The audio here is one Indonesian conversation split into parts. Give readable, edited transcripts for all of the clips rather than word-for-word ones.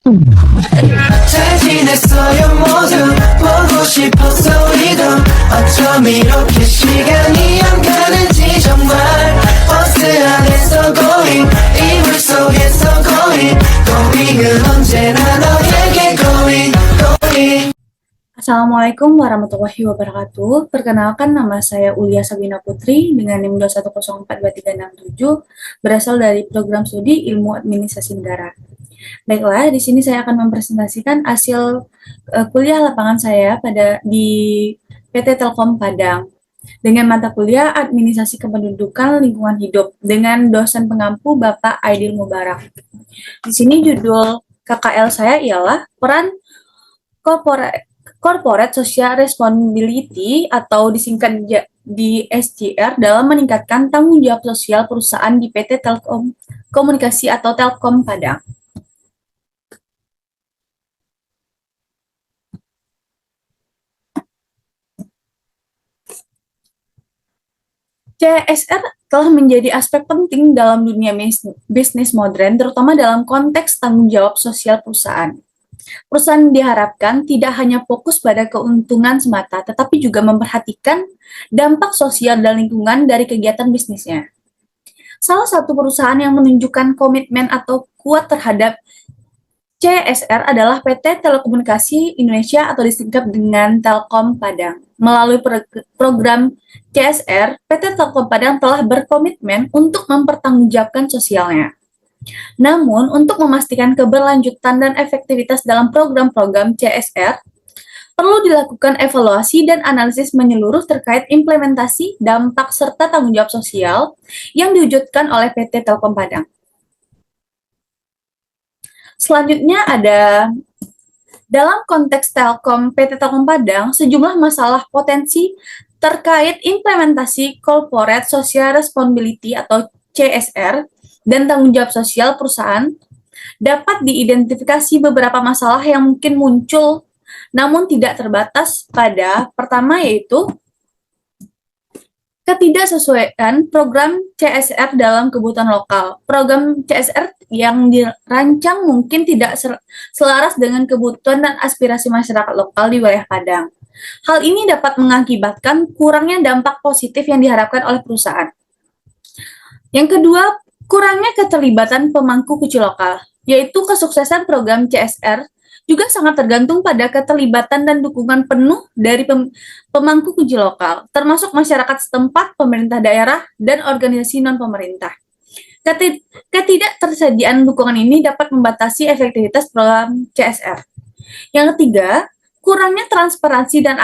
잘 지냈어요 모두 보고 싶었어 우리도 어쩜 이렇게 시간이 안 가는지 정말 버스 안에서 going 이불 속에서 going은 언제나 너에게 going. Assalamualaikum warahmatullahi wabarakatuh. Perkenalkan, nama saya Ulia Sabina Putri dengan NIM 2104237, berasal dari program studi Ilmu Administrasi Negara. Baiklah, di sini saya akan mempresentasikan hasil kuliah lapangan saya di PT Telkom Padang dengan mata kuliah Administrasi Kependudukan Lingkungan Hidup dengan dosen pengampu Bapak Aidil Mubarak. Di sini judul KKL saya ialah peran Corporate Social Responsibility atau disingkat di SJR dalam meningkatkan tanggung jawab sosial perusahaan di PT Telkom Komunikasi atau Telkom Padang. CSR telah menjadi aspek penting dalam dunia bisnis modern, terutama dalam konteks tanggung jawab sosial perusahaan. Perusahaan diharapkan tidak hanya fokus pada keuntungan semata, tetapi juga memperhatikan dampak sosial dan lingkungan dari kegiatan bisnisnya. Salah satu perusahaan yang menunjukkan komitmen atau kuat terhadap CSR adalah PT Telekomunikasi Indonesia atau disingkat dengan Telkom Padang. Melalui program CSR, PT Telkom Padang telah berkomitmen untuk mempertanggungjawabkan sosialnya. Namun, untuk memastikan keberlanjutan dan efektivitas dalam program-program CSR, perlu dilakukan evaluasi dan analisis menyeluruh terkait implementasi, dampak, serta tanggung jawab sosial yang diwujudkan oleh PT Telkom Padang. Selanjutnya ada, dalam konteks PT Telkom Padang, sejumlah masalah potensi terkait implementasi Corporate Social Responsibility atau CSR dan tanggung jawab sosial perusahaan dapat diidentifikasi beberapa masalah yang mungkin muncul, namun tidak terbatas pada pertama yaitu ketidaksesuaian program CSR dalam kebutuhan lokal. Program CSR yang dirancang mungkin tidak selaras dengan kebutuhan dan aspirasi masyarakat lokal di wilayah Padang. Hal ini dapat mengakibatkan kurangnya dampak positif yang diharapkan oleh perusahaan. Yang kedua, kurangnya keterlibatan pemangku kunci lokal, yaitu kesuksesan program CSR juga sangat tergantung pada keterlibatan dan dukungan penuh dari pemangku kunci lokal, termasuk masyarakat setempat, pemerintah daerah, dan organisasi non-pemerintah. Ketidaktersediaan dukungan ini dapat membatasi efektivitas program CSR. Yang ketiga, kurangnya transparansi dan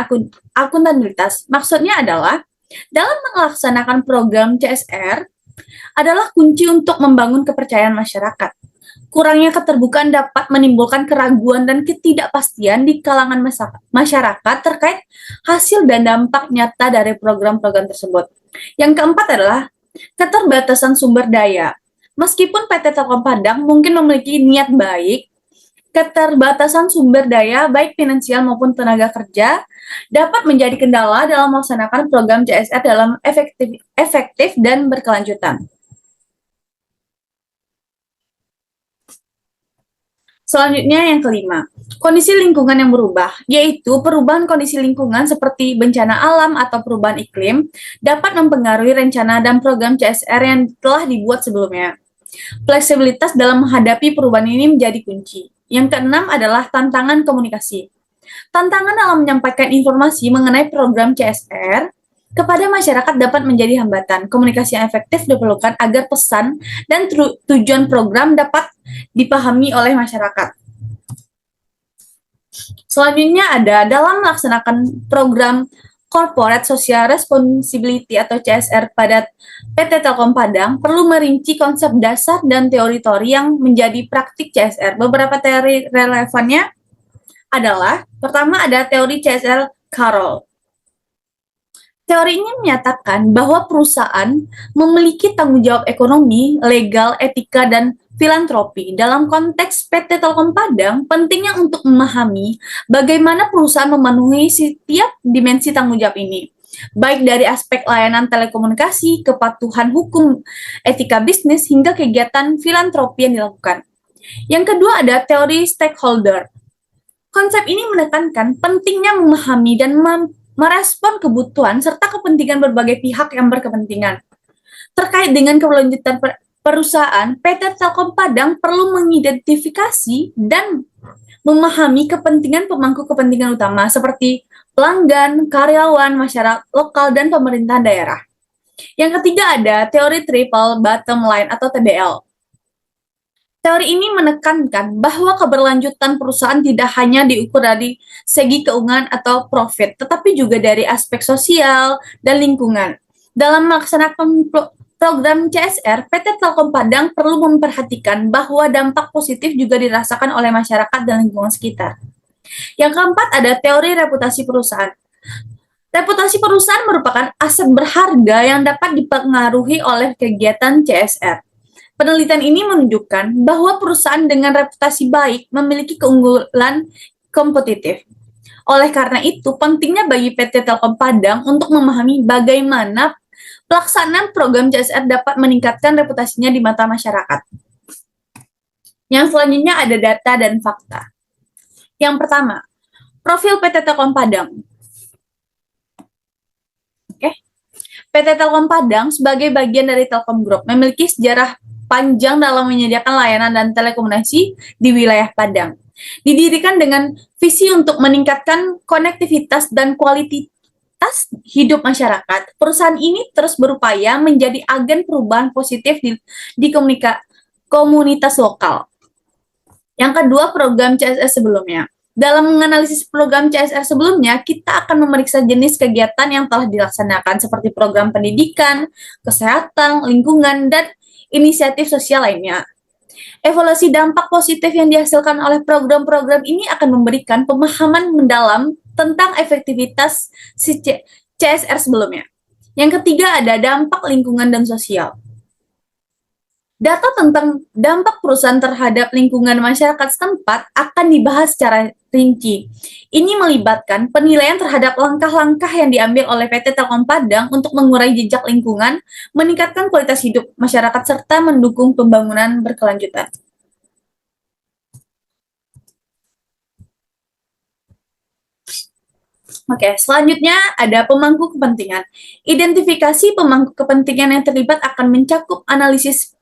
akuntabilitas. Maksudnya adalah, dalam melaksanakan program CSR, adalah kunci untuk membangun kepercayaan masyarakat. Kurangnya keterbukaan dapat menimbulkan keraguan dan ketidakpastian di kalangan masyarakat terkait hasil dan dampak nyata dari program-program tersebut. Yang keempat adalah keterbatasan sumber daya. Meskipun PT Telkom Padang mungkin memiliki niat baik, keterbatasan sumber daya baik finansial maupun tenaga kerja dapat menjadi kendala dalam melaksanakan program CSR dalam efektif dan berkelanjutan. Selanjutnya yang kelima, kondisi lingkungan yang berubah, yaitu perubahan kondisi lingkungan seperti bencana alam atau perubahan iklim dapat mempengaruhi rencana dan program CSR yang telah dibuat sebelumnya. Fleksibilitas dalam menghadapi perubahan ini menjadi kunci. Yang keenam adalah tantangan komunikasi. Tantangan dalam menyampaikan informasi mengenai program CSR kepada masyarakat dapat menjadi hambatan. Komunikasi yang efektif diperlukan agar pesan dan tujuan program dapat dipahami oleh masyarakat. Selanjutnya ada, dalam melaksanakan program Corporate Social Responsibility atau CSR pada PT Telkom Padang perlu merinci konsep dasar dan teori-teori yang menjadi praktik CSR. Beberapa teori relevannya adalah, pertama ada teori CSR Carroll. Teori ini menyatakan bahwa perusahaan memiliki tanggung jawab ekonomi, legal, etika, dan filantropi. Dalam konteks PT Telkom Padang, pentingnya untuk memahami bagaimana perusahaan memenuhi setiap dimensi tanggung jawab ini, baik dari aspek layanan telekomunikasi, kepatuhan hukum, etika bisnis, hingga kegiatan filantropi yang dilakukan. Yang kedua ada teori stakeholder. Konsep ini menekankan pentingnya memahami dan merespon kebutuhan serta kepentingan berbagai pihak yang berkepentingan. Terkait dengan keberlanjutan perusahaan, PT Telkom Padang perlu mengidentifikasi dan memahami kepentingan pemangku kepentingan utama seperti pelanggan, karyawan, masyarakat lokal, dan pemerintah daerah. Yang ketiga ada teori triple bottom line atau TBL. Teori ini menekankan bahwa keberlanjutan perusahaan tidak hanya diukur dari segi keuangan atau profit, tetapi juga dari aspek sosial dan lingkungan. Dalam melaksanakan program CSR, PT Telkom Padang perlu memperhatikan bahwa dampak positif juga dirasakan oleh masyarakat dan lingkungan sekitar. Yang keempat ada teori reputasi perusahaan. Reputasi perusahaan merupakan aset berharga yang dapat dipengaruhi oleh kegiatan CSR. Penelitian ini menunjukkan bahwa perusahaan dengan reputasi baik memiliki keunggulan kompetitif. Oleh karena itu, pentingnya bagi PT Telkom Padang untuk memahami bagaimana pelaksanaan program CSR dapat meningkatkan reputasinya di mata masyarakat. Yang selanjutnya ada data dan fakta. Yang pertama, profil PT Telkom Padang. PT Telkom Padang sebagai bagian dari Telkom Group memiliki sejarah panjang dalam menyediakan layanan dan telekomunikasi di wilayah Padang. Didirikan dengan visi untuk meningkatkan konektivitas dan kualitas hidup masyarakat, perusahaan ini terus berupaya menjadi agen perubahan positif di komunitas lokal. Yang kedua, program CSR sebelumnya. Dalam menganalisis program CSR sebelumnya, kita akan memeriksa jenis kegiatan yang telah dilaksanakan seperti program pendidikan, kesehatan, lingkungan, dan inisiatif sosial lainnya. Evaluasi dampak positif yang dihasilkan oleh program-program ini akan memberikan pemahaman mendalam tentang efektivitas CSR sebelumnya. Yang ketiga ada dampak lingkungan dan sosial. Data tentang dampak perusahaan terhadap lingkungan masyarakat setempat akan dibahas secara rinci. Ini melibatkan penilaian terhadap langkah-langkah yang diambil oleh PT Telkom Padang untuk mengurangi jejak lingkungan, meningkatkan kualitas hidup masyarakat, serta mendukung pembangunan berkelanjutan. Oke, selanjutnya ada pemangku kepentingan. Identifikasi pemangku kepentingan yang terlibat akan mencakup analisis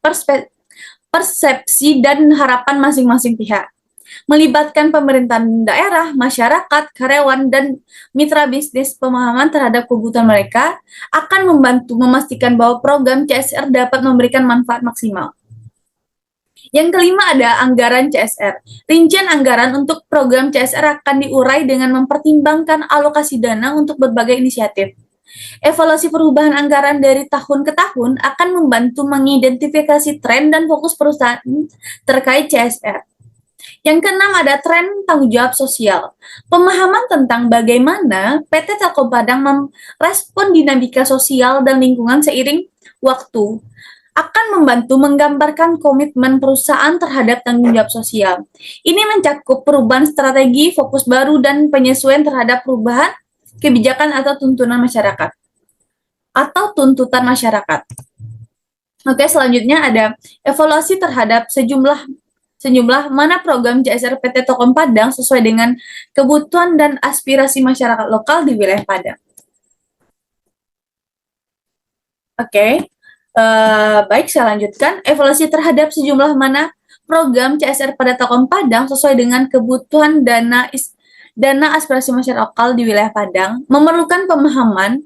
persepsi dan harapan masing-masing pihak. Melibatkan pemerintahan daerah, masyarakat, karyawan, dan mitra bisnis. Pemahaman terhadap kebutuhan mereka akan membantu memastikan bahwa program CSR dapat memberikan manfaat maksimal. Yang kelima ada anggaran CSR. Rincian anggaran untuk program CSR akan diurai dengan mempertimbangkan alokasi dana untuk berbagai inisiatif. Evaluasi perubahan anggaran dari tahun ke tahun akan membantu mengidentifikasi tren dan fokus perusahaan terkait CSR. Yang keenam ada tren tanggung jawab sosial. Pemahaman tentang bagaimana PT Telkom Padang merespon dinamika sosial dan lingkungan seiring waktu akan membantu menggambarkan komitmen perusahaan terhadap tanggung jawab sosial. Ini mencakup perubahan strategi, fokus baru, dan penyesuaian terhadap perubahan kebijakan atau tuntutan masyarakat. Oke, selanjutnya ada evaluasi terhadap sejumlah mana program CSR PT Telkom Padang sesuai dengan kebutuhan dan aspirasi masyarakat lokal di wilayah Padang. Oke. Baik, saya lanjutkan. Evaluasi terhadap sejumlah mana program CSR pada Telkom Padang sesuai dengan kebutuhan dana aspirasi masyarakat lokal di wilayah Padang memerlukan pemahaman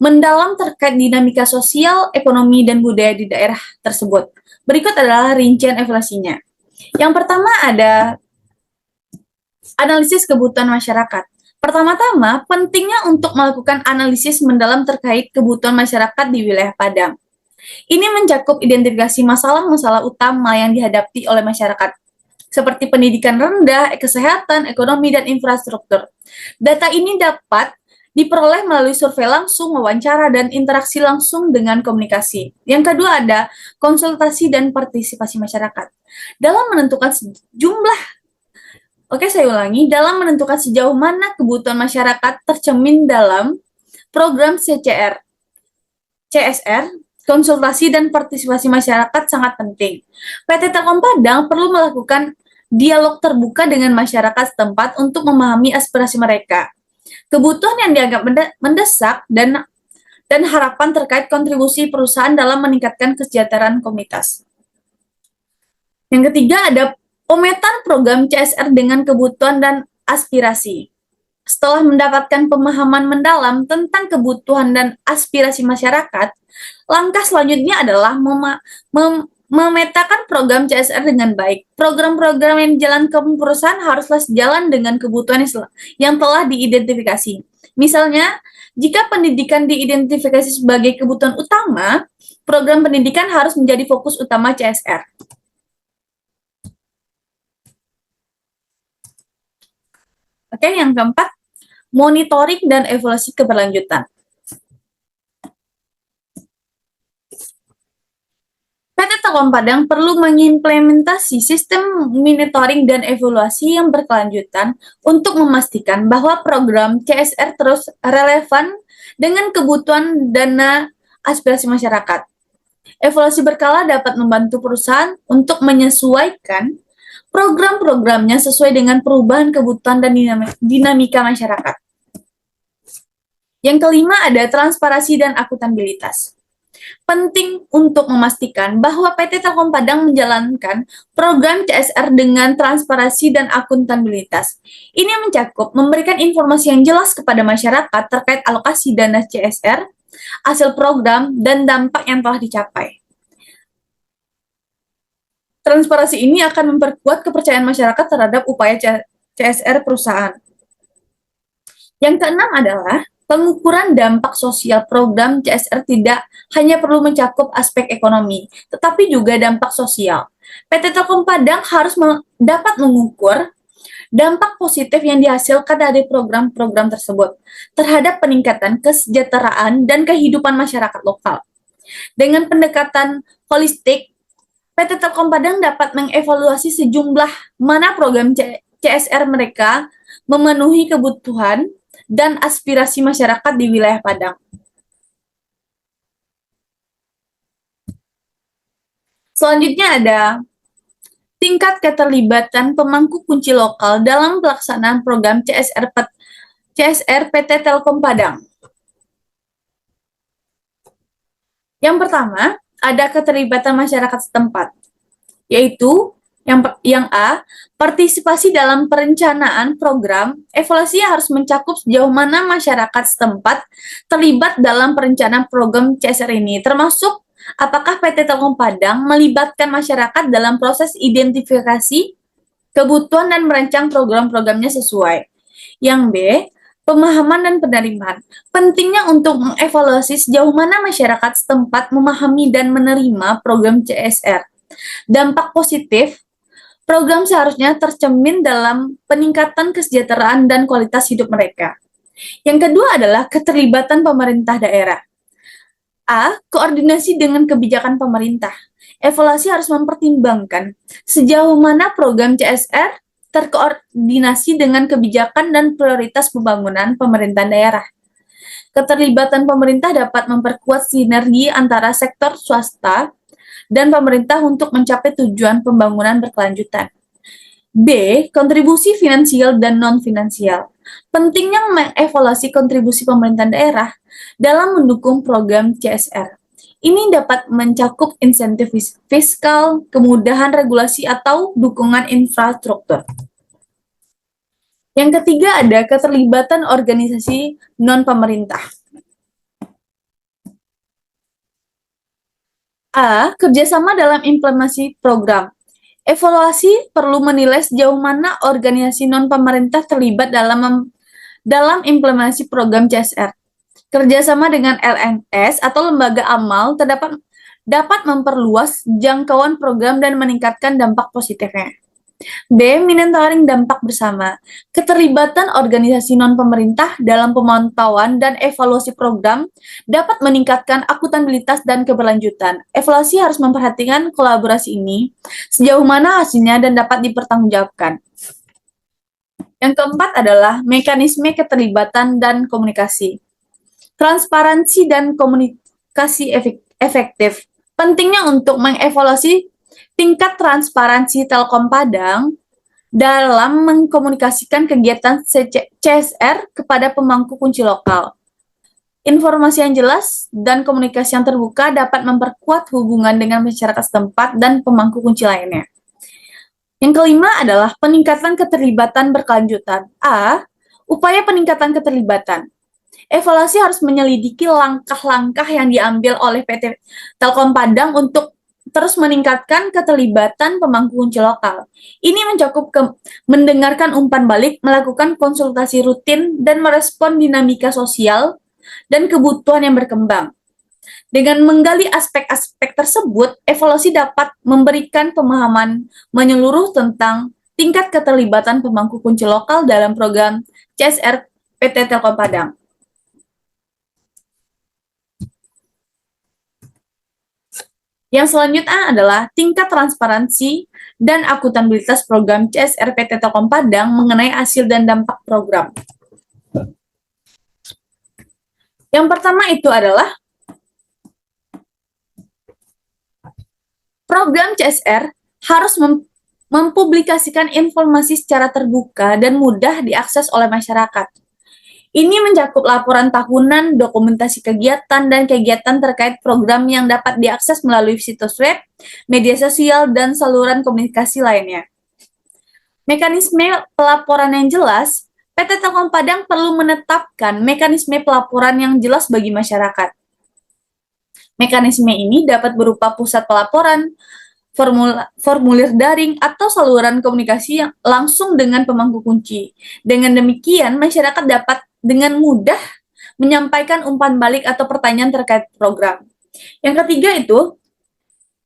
mendalam terkait dinamika sosial, ekonomi, dan budaya di daerah tersebut. Berikut adalah rincian evaluasinya. Yang pertama ada analisis kebutuhan masyarakat. Pertama-tama, pentingnya untuk melakukan analisis mendalam terkait kebutuhan masyarakat di wilayah Padang. Ini mencakup identifikasi masalah-masalah utama yang dihadapi oleh masyarakat, seperti pendidikan rendah, kesehatan, ekonomi, dan infrastruktur. Data ini dapat diperoleh melalui survei langsung, wawancara, dan interaksi langsung dengan komunikasi. Yang kedua ada konsultasi dan partisipasi masyarakat. Dalam menentukan dalam menentukan sejauh mana kebutuhan masyarakat tercermin dalam program CSR, konsultasi dan partisipasi masyarakat sangat penting. PT Telkom Padang perlu melakukan dialog terbuka dengan masyarakat setempat untuk memahami aspirasi mereka, kebutuhan yang dianggap mendesak, dan harapan terkait kontribusi perusahaan dalam meningkatkan kesejahteraan komunitas. Yang ketiga ada pemetaan program CSR dengan kebutuhan dan aspirasi. Setelah mendapatkan pemahaman mendalam tentang kebutuhan dan aspirasi masyarakat, langkah selanjutnya adalah memetakan program CSR dengan baik. Program-program yang dijalankan perusahaan haruslah sejalan dengan kebutuhan yang telah diidentifikasi. Misalnya, jika pendidikan diidentifikasi sebagai kebutuhan utama, program pendidikan harus menjadi fokus utama CSR. Oke, yang keempat, monitoring dan evaluasi keberlanjutan. PT Telkom Padang perlu mengimplementasi sistem monitoring dan evaluasi yang berkelanjutan untuk memastikan bahwa program CSR terus relevan dengan kebutuhan dana aspirasi masyarakat. Evaluasi berkala dapat membantu perusahaan untuk menyesuaikan program-programnya sesuai dengan perubahan kebutuhan dan dinamika masyarakat. Yang kelima ada transparansi dan akuntabilitas. Penting untuk memastikan bahwa PT Telkom Padang menjalankan program CSR dengan transparansi dan akuntabilitas. Ini mencakup memberikan informasi yang jelas kepada masyarakat terkait alokasi dana CSR, hasil program, dan dampak yang telah dicapai. Transparansi ini akan memperkuat kepercayaan masyarakat terhadap upaya CSR perusahaan. Yang keenam adalah pengukuran dampak sosial. Program CSR tidak hanya perlu mencakup aspek ekonomi, tetapi juga dampak sosial. PT Telkom Padang harus dapat mengukur dampak positif yang dihasilkan dari program-program tersebut terhadap peningkatan kesejahteraan dan kehidupan masyarakat lokal. Dengan pendekatan holistik, PT Telkom Padang dapat mengevaluasi sejumlah mana program CSR mereka memenuhi kebutuhan dan aspirasi masyarakat di wilayah Padang. Selanjutnya ada tingkat keterlibatan pemangku kunci lokal dalam pelaksanaan program CSR PT Telkom Padang. Yang pertama, ada keterlibatan masyarakat setempat, yaitu yang A, partisipasi dalam perencanaan program. Evaluasi harus mencakup sejauh mana masyarakat setempat terlibat dalam perencanaan program CSR ini, termasuk apakah PT Telkom Padang melibatkan masyarakat dalam proses identifikasi kebutuhan dan merancang program-programnya sesuai. Yang B, pemahaman dan penerimaan. Pentingnya untuk mengevaluasi sejauh mana masyarakat setempat memahami dan menerima program CSR. Dampak positif, program seharusnya tercermin dalam peningkatan kesejahteraan dan kualitas hidup mereka. Yang kedua adalah keterlibatan pemerintah daerah. A, koordinasi dengan kebijakan pemerintah. Evaluasi harus mempertimbangkan sejauh mana program CSR terkoordinasi dengan kebijakan dan prioritas pembangunan pemerintahan daerah. Keterlibatan pemerintah dapat memperkuat sinergi antara sektor swasta dan pemerintah untuk mencapai tujuan pembangunan berkelanjutan. B, kontribusi finansial dan non-finansial. Pentingnya mengevaluasi kontribusi pemerintahan daerah dalam mendukung program CSR. Ini dapat mencakup insentif fiskal, kemudahan regulasi, atau dukungan infrastruktur. Yang ketiga ada keterlibatan organisasi non-pemerintah. A, kerjasama dalam implementasi program. Evaluasi perlu menilai sejauh mana organisasi non-pemerintah terlibat dalam implementasi program CSR. Kerjasama dengan LMS atau lembaga amal dapat memperluas jangkauan program dan meningkatkan dampak positifnya. B, monitoring dampak bersama. Keterlibatan organisasi non-pemerintah dalam pemantauan dan evaluasi program dapat meningkatkan akuntabilitas dan keberlanjutan. Evaluasi harus memperhatikan kolaborasi ini, sejauh mana hasilnya dan dapat dipertanggungjawabkan. Yang keempat adalah mekanisme keterlibatan dan komunikasi. Transparansi dan komunikasi efektif. Pentingnya untuk mengevaluasi tingkat transparansi Telkom Padang dalam mengkomunikasikan kegiatan CSR kepada pemangku kunci lokal. Informasi yang jelas dan komunikasi yang terbuka dapat memperkuat hubungan dengan masyarakat setempat dan pemangku kunci lainnya. Yang kelima adalah peningkatan keterlibatan berkelanjutan. A. Upaya peningkatan keterlibatan. Evaluasi harus menyelidiki langkah-langkah yang diambil oleh PT Telkom Padang untuk terus meningkatkan keterlibatan pemangku kunci lokal. Ini mencakup mendengarkan umpan balik, melakukan konsultasi rutin, dan merespon dinamika sosial dan kebutuhan yang berkembang. Dengan menggali aspek-aspek tersebut, evaluasi dapat memberikan pemahaman menyeluruh tentang tingkat keterlibatan pemangku kunci lokal dalam program CSR PT Telkom Padang. Yang selanjutnya adalah tingkat transparansi dan akuntabilitas program CSR PT Telkom Padang mengenai hasil dan dampak program. Yang pertama itu adalah program CSR harus mempublikasikan informasi secara terbuka dan mudah diakses oleh masyarakat. Ini mencakup laporan tahunan, dokumentasi kegiatan, dan kegiatan terkait program yang dapat diakses melalui situs web, media sosial, dan saluran komunikasi lainnya. Mekanisme pelaporan yang jelas, PT Telkom Padang perlu menetapkan mekanisme pelaporan yang jelas bagi masyarakat. Mekanisme ini dapat berupa pusat pelaporan, formulir daring, atau saluran komunikasi yang langsung dengan pemangku kunci. Dengan demikian, masyarakat dapat dengan mudah menyampaikan umpan balik atau pertanyaan terkait program. Yang ketiga itu,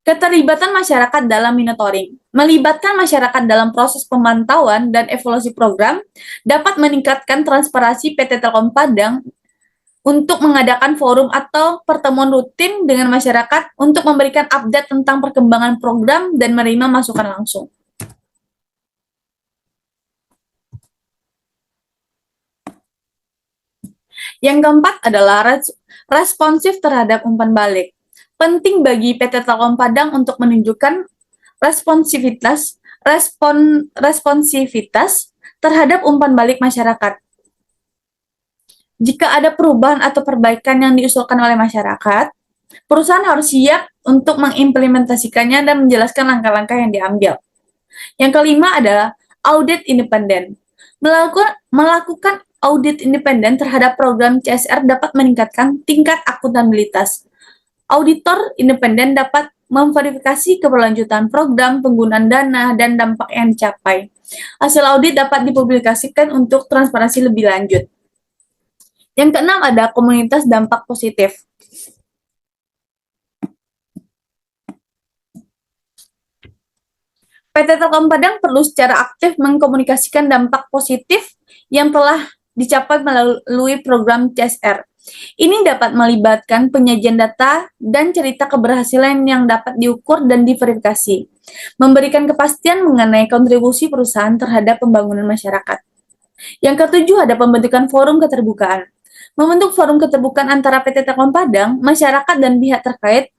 keterlibatan masyarakat dalam monitoring. Melibatkan masyarakat dalam proses pemantauan dan evaluasi program dapat meningkatkan transparansi PT Telkom Padang untuk mengadakan forum atau pertemuan rutin dengan masyarakat untuk memberikan update tentang perkembangan program dan menerima masukan langsung. Yang keempat adalah responsif terhadap umpan balik. Penting bagi PT Telkom Padang untuk menunjukkan responsivitas terhadap umpan balik masyarakat. Jika ada perubahan atau perbaikan yang diusulkan oleh masyarakat, perusahaan harus siap untuk mengimplementasikannya dan menjelaskan langkah-langkah yang diambil. Yang kelima adalah audit independen. Melakukan audit independen terhadap program CSR dapat meningkatkan tingkat akuntabilitas. Auditor independen dapat memverifikasi keberlanjutan program, penggunaan dana, dan dampak yang dicapai. Hasil audit dapat dipublikasikan untuk transparansi lebih lanjut. Yang keenam ada komunitas dampak positif. PT Telkom Padang perlu secara aktif mengkomunikasikan dampak positif yang telah dicapai melalui program CSR. Ini dapat melibatkan penyajian data dan cerita keberhasilan yang dapat diukur dan diverifikasi, memberikan kepastian mengenai kontribusi perusahaan terhadap pembangunan masyarakat. Yang ketujuh ada pembentukan forum keterbukaan. Membentuk forum keterbukaan antara PT Telkom Padang, masyarakat, dan pihak terkait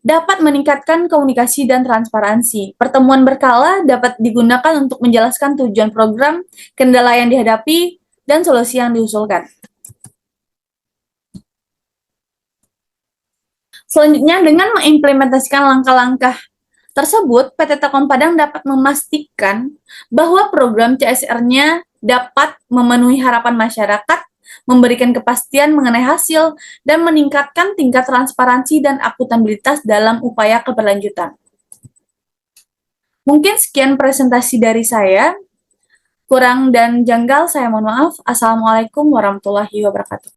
dapat meningkatkan komunikasi dan transparansi. Pertemuan berkala dapat digunakan untuk menjelaskan tujuan program, kendala yang dihadapi, dan solusi yang diusulkan. Selanjutnya, dengan mengimplementasikan langkah-langkah tersebut, PT Telkom Padang dapat memastikan bahwa program CSR-nya dapat memenuhi harapan masyarakat, memberikan kepastian mengenai hasil, dan meningkatkan tingkat transparansi dan akuntabilitas dalam upaya keberlanjutan. Mungkin sekian presentasi dari saya. Kurang dan janggal, saya mohon maaf. Assalamualaikum warahmatullahi wabarakatuh.